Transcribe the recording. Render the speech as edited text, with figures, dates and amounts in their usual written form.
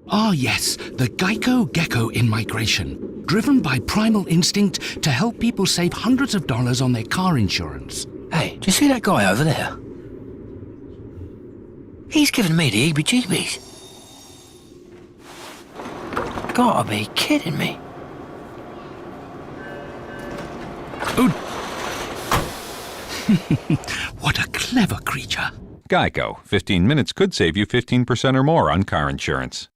Ah, yes, the GEICO Gecko in migration, driven by primal instinct to help people save hundreds of dollars on their car insurance. Hey, do you see that guy over there? He's giving me the heebie-jeebies. Gotta be kidding me. Oh. What a clever creature. GEICO. 15 minutes could save you 15% or more on car insurance.